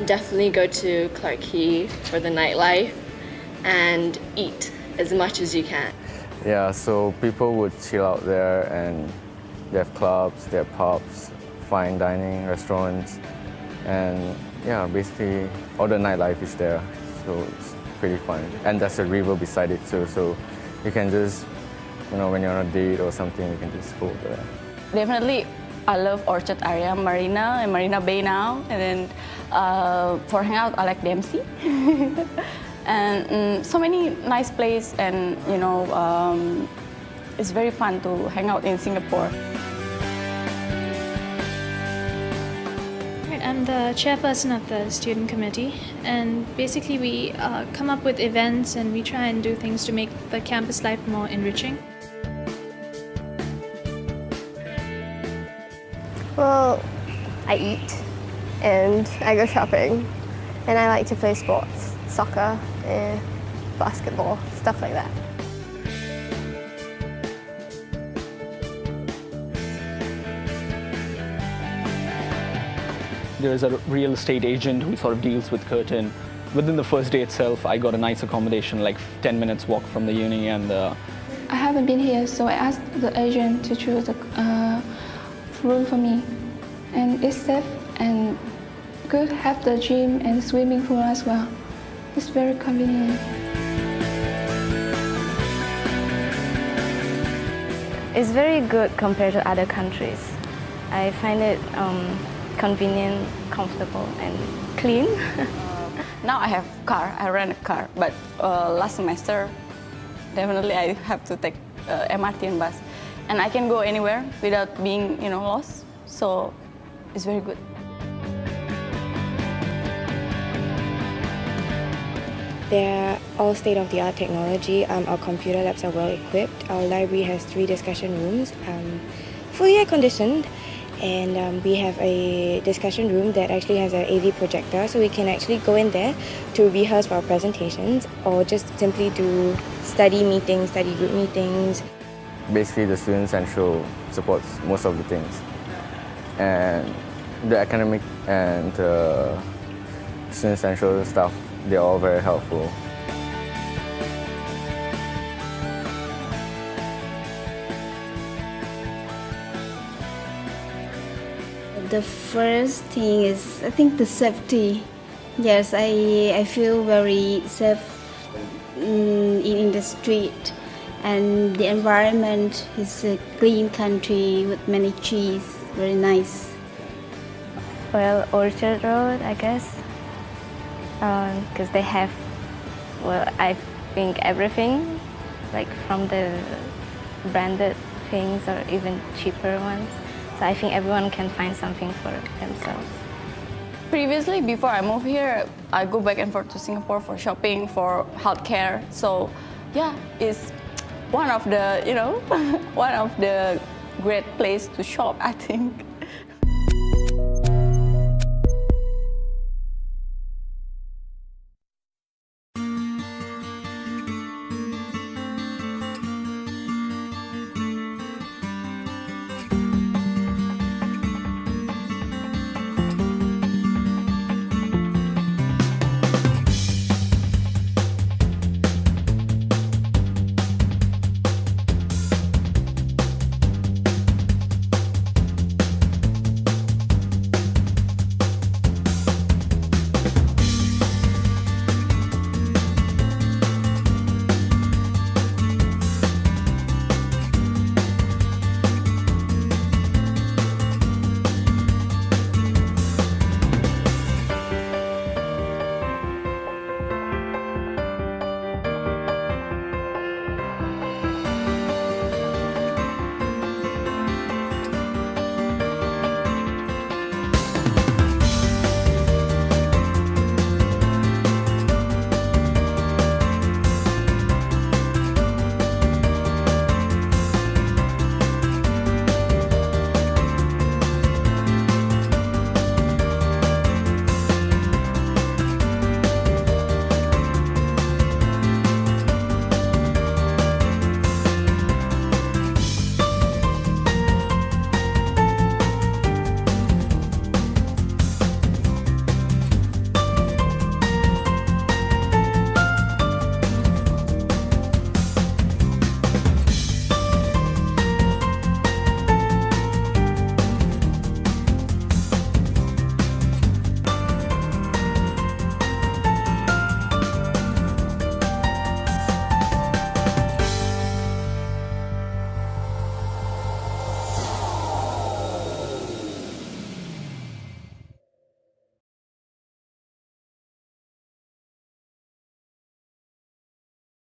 Definitely go to Clarke Quay for the nightlife and eat as much as you can. Yeah, so people would chill out there, and they have clubs, they have pubs, fine dining, restaurants, and yeah, basically all the nightlife is there, so it's pretty fun. And there's a river beside it too, so you can just, when you're on a date or something, you can just go there. Definitely, I love Orchard area, Marina and Marina Bay now, and then for hangout, I like Dempsey. And so many nice places, and it's very fun to hang out in Singapore. I'm the chairperson of the student committee, and basically we come up with events and we try and do things to make the campus life more enriching. Well, I eat and I go shopping, and I like to play sports, soccer, basketball, stuff like that. There is a real estate agent who sort of deals with Curtin. Within the first day itself, I got a nice accommodation, like 10 minutes walk from the uni, and I haven't been here, so I asked the agent to choose a room for me. And it's safe and good, have the gym and swimming pool as well. It's very convenient. It's very good compared to other countries. I find it convenient, comfortable, and clean. Now I have car, I rent a car, but last semester, definitely I have to take MRT and bus. And I can go anywhere without being, lost, so it's very good. They're all state-of-the-art technology. Our computer labs are well equipped. Our library has 3 discussion rooms, fully air-conditioned. And we have a discussion room that actually has an AV projector, so we can actually go in there to rehearse for our presentations or just simply do study meetings, study group meetings. Basically, the Student Central supports most of the things. And the academic and Student Central staff, they're all very helpful. The first thing is, I think, the safety. Yes, I feel very safe in the street, and the environment is a clean country with many trees, very nice. Well, Orchard Road, I guess, because they have, I think everything, like from the branded things or even cheaper ones. So I think everyone can find something for themselves. Previously, before I moved here, I go back and forth to Singapore for shopping, for healthcare. So yeah, it's one of the, one of the great place to shop, I think.